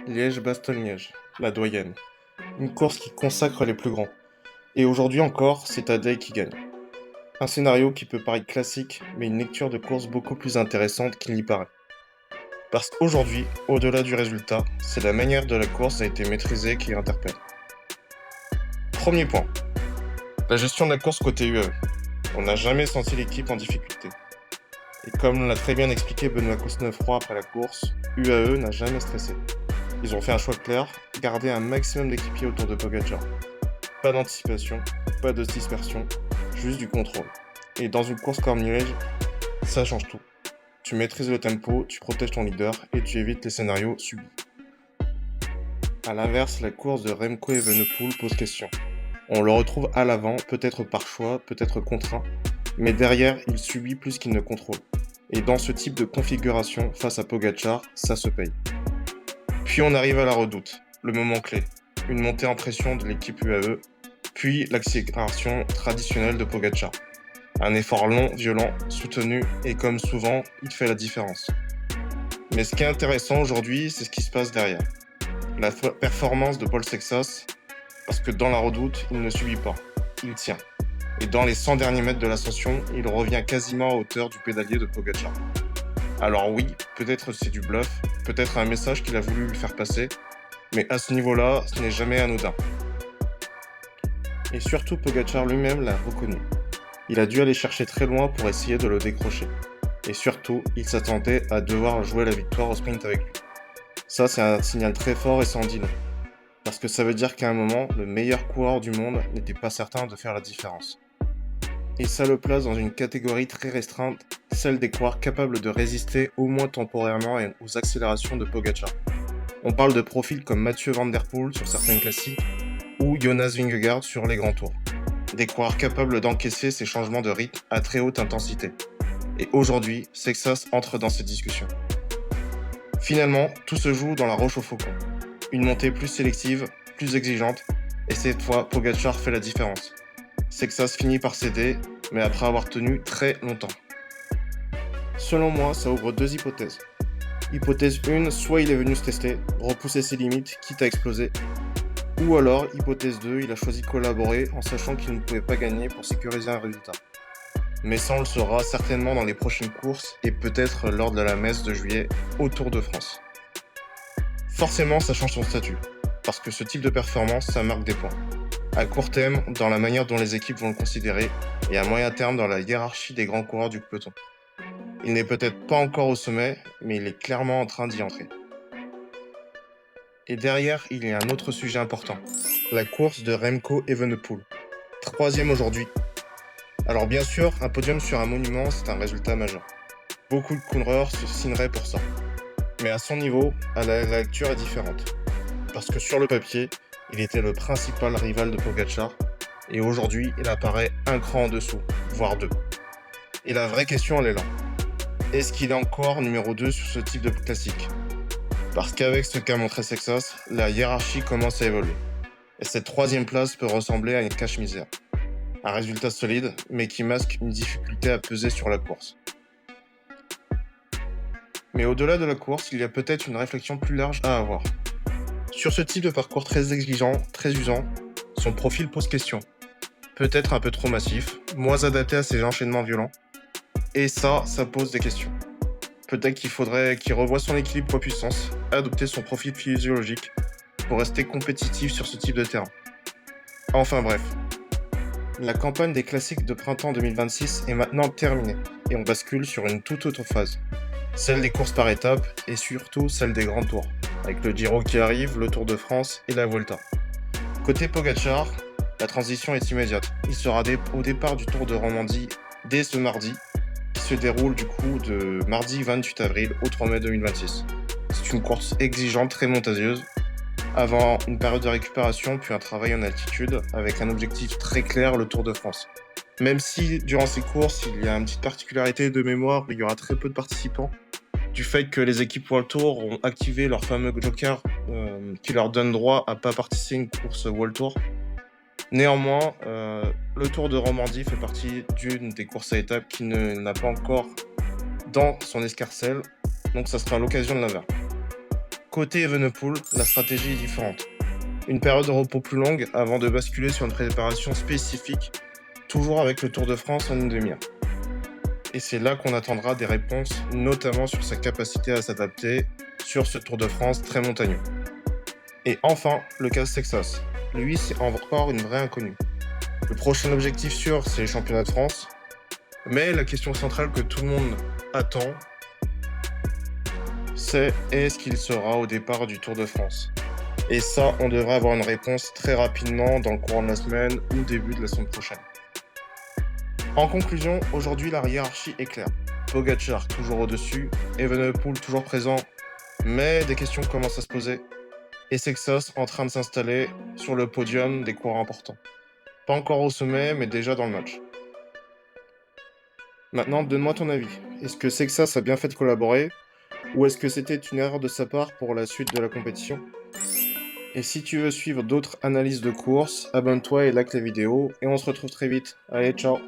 Liège-Bastogne-Liège, la doyenne. Une course qui consacre les plus grands. Et aujourd'hui encore, c'est Tadej qui gagne. Un scénario qui peut paraître classique, mais une lecture de course beaucoup plus intéressante qu'il n'y paraît. Parce qu'aujourd'hui, au-delà du résultat, c'est la manière de la course a été maîtrisée qui interpelle. Premier point, la gestion de la course côté UAE. On n'a jamais senti l'équipe en difficulté. Et comme l'a très bien expliqué Benoît Cosnefroy après la course, UAE n'a jamais stressé. Ils ont fait un choix clair, garder un maximum d'équipiers autour de Pogacar. Pas d'anticipation, pas de dispersion, juste du contrôle. Et dans une course comme Liège, ça change tout. Tu maîtrises le tempo, tu protèges ton leader et tu évites les scénarios subis. A l'inverse, la course de Remco Evenepoel pose question. On le retrouve à l'avant, peut-être par choix, peut-être contraint, mais derrière, il subit plus qu'il ne contrôle. Et dans ce type de configuration, face à Pogacar, ça se paye. Puis on arrive à la redoute, le moment clé. Une montée en pression de l'équipe UAE, puis l'accélération traditionnelle de Pogacar. Un effort long, violent, soutenu, et comme souvent, il fait la différence. Mais ce qui est intéressant aujourd'hui, c'est ce qui se passe derrière. La performance de Paul Sexas, parce que dans la redoute, il ne subit pas, il tient. Et dans les 100 derniers mètres de l'ascension, il revient quasiment à hauteur du pédalier de Pogacar. Alors oui, peut-être c'est du bluff, peut-être un message qu'il a voulu lui faire passer, mais à ce niveau-là, ce n'est jamais anodin. Et surtout, Pogacar lui-même l'a reconnu. Il a dû aller chercher très loin pour essayer de le décrocher. Et surtout, il s'attendait à devoir jouer la victoire au sprint avec lui. Ça, c'est un signal très fort et sans dit non. Parce que ça veut dire qu'à un moment, le meilleur coureur du monde n'était pas certain de faire la différence. Et ça le place dans une catégorie très restreinte, celle des coureurs capables de résister au moins temporairement aux accélérations de Pogacar. On parle de profils comme Mathieu Van Der Poel sur certains classiques ou Jonas Vingegaard sur les grands tours. Des coureurs capables d'encaisser ces changements de rythme à très haute intensité. Et aujourd'hui, Sexas entre dans ces discussions. Finalement, tout se joue dans la roche au faucon. Une montée plus sélective, plus exigeante, et cette fois, Pogacar fait la différence. Sexas finit par céder, mais après avoir tenu très longtemps. Selon moi, ça ouvre deux hypothèses. Hypothèse 1, soit il est venu se tester, repousser ses limites, quitte à exploser. Ou alors, hypothèse 2, il a choisi de collaborer en sachant qu'il ne pouvait pas gagner pour sécuriser un résultat. Mais ça, on le saura certainement dans les prochaines courses et peut-être lors de la messe de juillet au Tour de France. Forcément, ça change son statut, parce que ce type de performance, ça marque des points. À court terme, dans la manière dont les équipes vont le considérer, et à moyen terme dans la hiérarchie des grands coureurs du peloton. Il n'est peut-être pas encore au sommet, mais il est clairement en train d'y entrer. Et derrière, il y a un autre sujet important, la course de Remco Evenepoel. 3e aujourd'hui. Alors bien sûr, un podium sur un monument, c'est un résultat majeur. Beaucoup de coureurs se signeraient pour ça. Mais à son niveau, la lecture est différente. Parce que sur le papier, il était le principal rival de Pogacar, et aujourd'hui, il apparaît un cran en dessous, voire deux. Et la vraie question, elle est là. Est-ce qu'il est encore numéro 2 sur ce type de classique? Parce qu'avec ce qu'a montré Sexas, la hiérarchie commence à évoluer. Et cette 3e place peut ressembler à une cache-misère. Un résultat solide, mais qui masque une difficulté à peser sur la course. Mais au-delà de la course, il y a peut-être une réflexion plus large à avoir. Sur ce type de parcours très exigeant, très usant, son profil pose question. Peut-être un peu trop massif, moins adapté à ses enchaînements violents. Et ça pose des questions. Peut-être qu'il faudrait qu'il revoie son équilibre poids-puissance, adopter son profil physiologique pour rester compétitif sur ce type de terrain. Enfin bref. La campagne des classiques de printemps 2026 est maintenant terminée et on bascule sur une toute autre phase. Celle des courses par étapes et surtout celle des grands tours, avec le Giro qui arrive, le Tour de France et la Vuelta. Côté Pogacar, la transition est immédiate. Il sera au départ du Tour de Romandie dès ce mardi, qui se déroule du coup de mardi 28 avril au 3 mai 2026. C'est une course exigeante, très montagneuse, avant une période de récupération puis un travail en altitude avec un objectif très clair, le Tour de France. Même si durant ces courses, il y a une petite particularité de mémoire, il y aura très peu de participants, du fait que les équipes World Tour ont activé leur fameux joker qui leur donne droit à ne pas participer à une course World Tour. Néanmoins, le Tour de Romandie fait partie d'une des courses à étapes qui n'a pas encore dans son escarcelle, donc ça sera l'occasion de la faire. Côté Evenepoel, la stratégie est différente. Une période de repos plus longue avant de basculer sur une préparation spécifique, toujours avec le Tour de France en une demi-heure. Et c'est là qu'on attendra des réponses, notamment sur sa capacité à s'adapter sur ce Tour de France très montagneux. Et enfin, le cas Texas. Lui, c'est encore une vraie inconnue. Le prochain objectif sûr, c'est les championnats de France. Mais la question centrale que tout le monde attend, c'est est-ce qu'il sera au départ du Tour de France? Et ça, on devrait avoir une réponse très rapidement dans le courant de la semaine ou début de la semaine prochaine. En conclusion, aujourd'hui, la hiérarchie est claire. Pogacar toujours au-dessus, Evenepoel toujours présent, mais des questions commencent à se poser. Et Sexos en train de s'installer sur le podium des coureurs importants. Pas encore au sommet, mais déjà dans le match. Maintenant, donne-moi ton avis. Est-ce que Sexas a bien fait de collaborer, ou est-ce que c'était une erreur de sa part pour la suite de la compétition? Et si tu veux suivre d'autres analyses de course, abonne-toi et like la vidéo, et on se retrouve très vite. Allez, ciao!